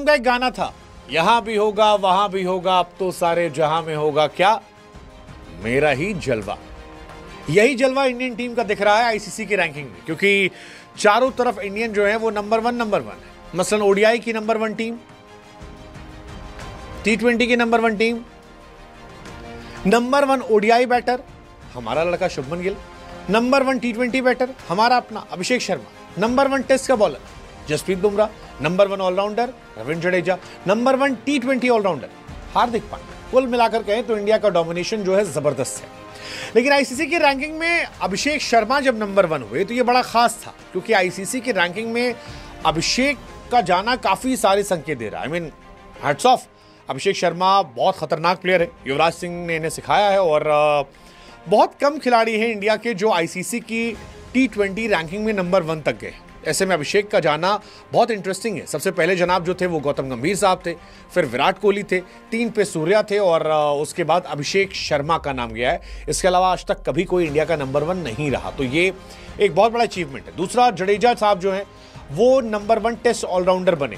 का एक गाना था, यहां भी होगा वहां भी होगा अब तो सारे जहां में होगा क्या, मेरा ही जलवा। यही जलवा इंडियन टीम का दिख रहा है आईसीसी की रैंकिंग में, क्योंकि चारों तरफ इंडियन जो है वो नंबर वन है। मसलन ओडीआई की नंबर वन टीम, टी20 की number one team, number one ODI batter हमारा लड़का Shubman Gill, number one T20 batter हमारा अपना Abhishek Sharma, number one test का bowler Jasprit Bumrah, number one allrounder Ravindra Jadeja, number one T20 allrounder Hardik Pandya. कुल मिलाकर कहें तो इंडिया का डोमिनेशन जो है जबरदस्त है। लेकिन आईसीसी की रैंकिंग में अभिषेक शर्मा जब नंबर वन हुए तो यह बड़ा खास था, क्योंकि आईसीसी की रैंकिंग में अभिषेक का जाना काफी सारे संकेत दे रहा है। I mean hats off, Abhishek Sharma बहुत खतरनाक प्लेयर है, युवराज सिंह ने इन्हें सिखाया है और बहुत कम खिलाड़ी हैं इंडिया के जो आईसीसी की टी20 रैंकिंग में नंबर वन तक गए। ऐसे में अभिषेक का जाना बहुत इंटरेस्टिंग है। सबसे पहले जनाब जो थे वो गौतम गंभीर साहब थे, फिर विराट कोहली थे, 3 पे सूर्या थे और उसके बाद अभिषेक शर्मा का नाम गया है। इसके अलावा आज तक कभी कोई इंडिया का नंबर वन नहीं रहा, तो ये एक बहुत बड़ा अचीवमेंट है। दूसरा, जडेजा साहब जो हैं वो नंबर वन टेस्ट ऑलराउंडर बने,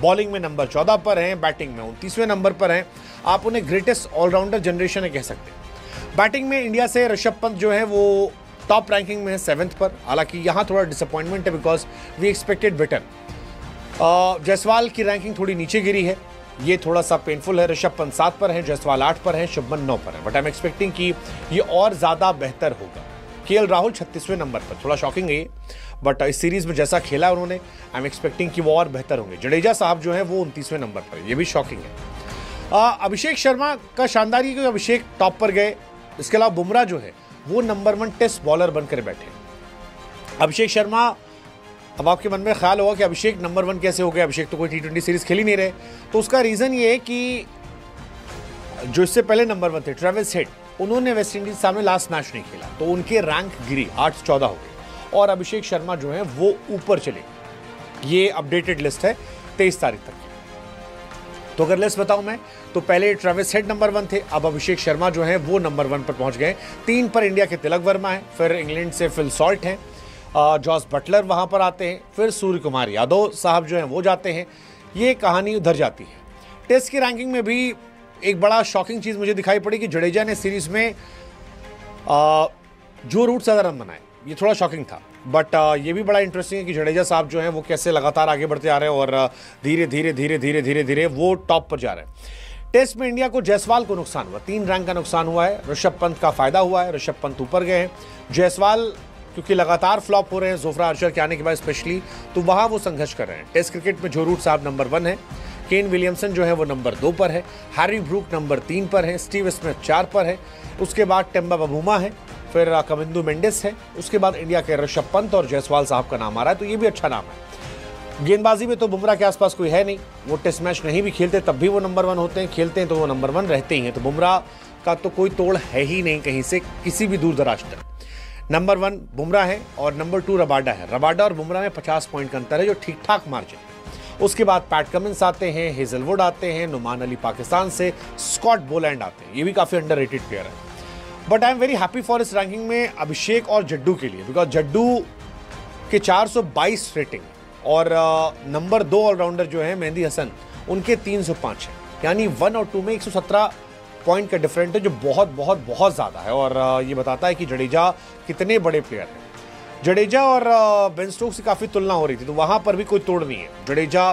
बॉलिंग में नंबर 14 पर हैं, बैटिंग में 29वें नंबर पर हैं। आप उन्हें ग्रेटेस्ट ऑलराउंडर जनरेशन कह सकते हैं। बैटिंग में इंडिया से ऋषभ पंत जो है वो टॉप रैंकिंग में है 7th पर, हालांकि यहाँ थोड़ा डिसअपॉइंटमेंट है because we expected better. Jaiswal की रैंकिंग थोड़ी नीचे गिरी है, ये थोड़ा सा पेनफुल है। ऋषभ पंत 7 पर है, जायसवाल 8 पर है, शुभमन 9 पर है, बट आई एम एक्सपेक्टिंग कि ये और ज़्यादा बेहतर होगा। केएल राहुल 36वें नंबर पर, थोड़ा शॉकिंग है ये, बट इस सीरीज में जैसा खेला उन्होंने आई एम एक्सपेक्टिंग कि वो और बेहतर होंगे। जडेजा साहब जो है वो 29वें नंबर पर है, ये भी शॉकिंग है। अभिषेक शर्मा का शानदार है कि अभिषेक टॉप पर गए। इसके अलावा बुमराह जो है वो नंबर वन टेस्ट बॉलर बनकर बैठे। अभिषेक शर्मा, अब आपके मन में ख्याल होगा कि अभिषेक नंबर वन कैसे हो गया, अभिषेक तो कोई टी20 सीरीज खेल ही नहीं रहे। तो उसका रीजन ये है कि जो इससे पहले नंबर वन थे ट्रेविस हेड, उन्होंने वेस्ट इंडीज सामने लास्ट मैच नहीं खेला, तो उनके रैंक गिरी 8 से 14 हो गए और अभिषेक शर्मा जो है वो ऊपर चले। ये अपडेटेड लिस्ट है 23 तारीख तक। तो अगर लिस्ट बताऊं मैं तो पहले ट्रेविस हेड नंबर वन थे, अब अभिषेक शर्मा जो है वो नंबर वन पर पहुंच गए। 3 पर इंडिया के तिलक वर्मा है, फिर इंग्लैंड से फिल सॉल्ट हैं, जॉस बटलर वहां पर आते हैं, फिर सूर्य कुमार यादव साहब जो हैं वो जाते हैं। ये कहानी उधर जाती है। टेस्ट की रैंकिंग में भी एक बड़ा शॉकिंग चीज मुझे दिखाई पड़ी कि जडेजा ने सीरीज में जो रूट से रन बनाए, ये थोड़ा शॉकिंग था। बट ये भी बड़ा इंटरेस्टिंग है कि जडेजा साहब जो हैं वो कैसे लगातार आगे बढ़ते आ रहे हैं और धीरे धीरे धीरे धीरे धीरे धीरे वो टॉप पर जा रहे हैं। टेस्ट में इंडिया को जायसवाल को नुकसान हुआ, 3 रैंक का नुकसान हुआ है। ऋषभ पंत का फायदा हुआ है, ऋषभ पंत ऊपर गए हैं। जायसवाल क्योंकि लगातार फ्लॉप हो रहे हैं जोफ्रा आर्चर के आने के बाद स्पेशली, तो वहां वो संघर्ष कर रहे हैं। टेस्ट क्रिकेट में जो रूट साहब नंबर 1 है, केन विलियमसन जो है वो नंबर 2 पर है, हैरी ब्रूक नंबर 3 पर है, स्टीव स्मिथ 4 पर है, उसके बाद टेम्बा बबूमा है, फिर कविंदु मेंडिस है, उसके बाद इंडिया के ऋषभ पंत और जायसवाल साहब का नाम आ रहा है, तो ये भी अच्छा नाम है। गेंदबाजी में तो बुमराह के आसपास कोई है नहीं, वो टेस्ट मैच नहीं भी खेलते तब भी वो नंबर 1 होते हैं, खेलते हैं तो वो नंबर 1 रहते ही हैं। तो बुमराह का तो कोई तोड़ है ही नहीं कहीं से किसी भी दूर दराज तक। नंबर 1 बुमराह है और नंबर 2 रबाडा है। रबाडा और बुमराह में 50 पॉइंट का अंतर है, जो ठीक ठाक मार्जिन है। उसके बाद पैट कमिंस आते हैं, हेजलवुड आते हैं, नुमान अली पाकिस्तान से, स्कॉट बोलैंड आते हैं, ये भी काफी अंडररेटेड प्लेयर है। But I am very happy for इस रैंकिंग में अभिषेक और जड्डू के लिए, बिकॉज जड्डू के 422 रेटिंग और नंबर 2 ऑलराउंडर जो है मेहंदी हसन, उनके 305 है, यानी 1 और 2 में 117 पॉइंट का डिफरेंट है, जो बहुत बहुत बहुत ज़्यादा है। और ये बताता है कि जडेजा कितने बड़े प्लेयर हैं। जडेजा और बेन स्टोक्स की काफ़ी तुलना हो रही थी, तो वहाँ पर भी कोई तोड़ नहीं है। जडेजा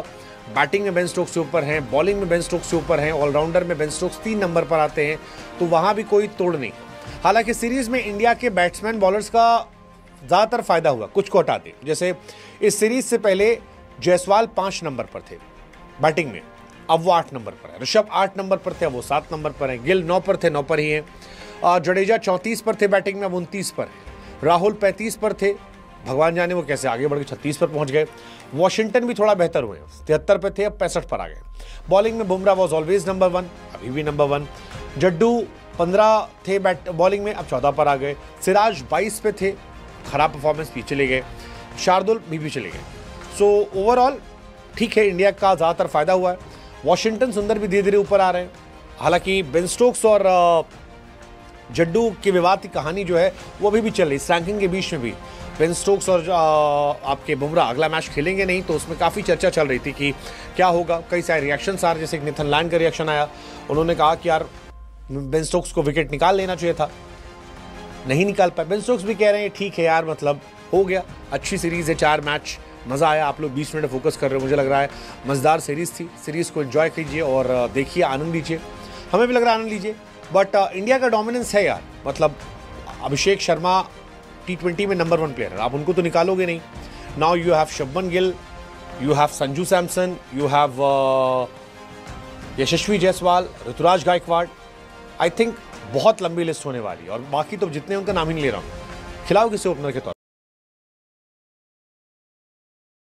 बैटिंग में बेन स्टोक्स से ऊपर हैं, बॉलिंग में बेन स्टोक्स से ऊपर हैं, ऑलराउंडर में बेन स्टोक्स 3 नंबर पर आते हैं, तो वहाँ भी कोई तोड़ नहीं। हालांकि सीरीज में इंडिया के बैट्समैन बॉलर्स का ज़्यादातर फायदा हुआ, कुछ को हटा दे। जैसे इस सीरीज से पहले जायसवाल 5 नंबर पर थे बैटिंग में, अब वो 8 नंबर पर है। ऋषभ 8 नंबर पर थे, अब वो 7 नंबर पर हैं। गिल 9 पर थे, 9 पर ही हैं। जडेजा 34 पर थे बैटिंग में, अब 29 पर है। राहुल 35 पर थे, भगवान जाने वो कैसे आगे बढ़ के 36 पर पहुंच गए। वॉशिंगटन भी थोड़ा बेहतर हुए, 73 पे थे, अब 65 पर आ गए। बॉलिंग में बुमराह वॉज ऑलवेज नंबर 1, अभी भी नंबर 1। जड्डू 15 थे बॉलिंग में, अब 14 पर आ गए। सिराज 22 पे थे, खराब परफॉर्मेंस भी चले गए। शार्दुल भी चले गए। सो ओवरऑल ठीक है, इंडिया का ज़्यादातर फायदा हुआ है। वॉशिंगटन सुंदर भी धीरे धीरे ऊपर आ रहे हैं। हालांकि बेन स्टोक्स और जड्डू के विवाद की कहानी जो है वो अभी भी चल रही है इस रैंकिंग के बीच में भी। बेन स्टोक्स और आपके बुमराह अगला मैच खेलेंगे नहीं, तो उसमें काफ़ी चर्चा चल रही थी कि क्या होगा। कई सारे रिएक्शंस आ रहे, जैसे नेथन लायन का रिएक्शन आया, उन्होंने कहा कि यार बेन स्टोक्स को विकेट निकाल लेना चाहिए था, नहीं निकाल पाए। बेन स्टोक्स भी कह रहे हैं ठीक है यार, मतलब हो गया, अच्छी सीरीज़ है, 4 मैच, मज़ा आया। आप लोग 20 मिनट फोकस कर रहे हो, मुझे लग रहा है मज़ेदार सीरीज़ थी। सीरीज़ को एंजॉय कीजिए और देखिए, आनंद लीजिए, हमें भी लग रहा है आनंद लीजिए। बट इंडिया का डोमिनेंस है यार, मतलब अभिषेक शर्मा T20 में नंबर 1 प्लेयर है, आप उनको तो निकालोगे नहीं। Now you have Shubman Gill, you have Sanju Samson, you have Yashasvi Jaiswal, Ruturaj Gaikwad. I think बहुत लंबी लिस्ट होने वाली है, और बाकी तो जितने उनका नाम ही नहीं ले रहा हूँ। खिलाओ किसी ओपनर के तौर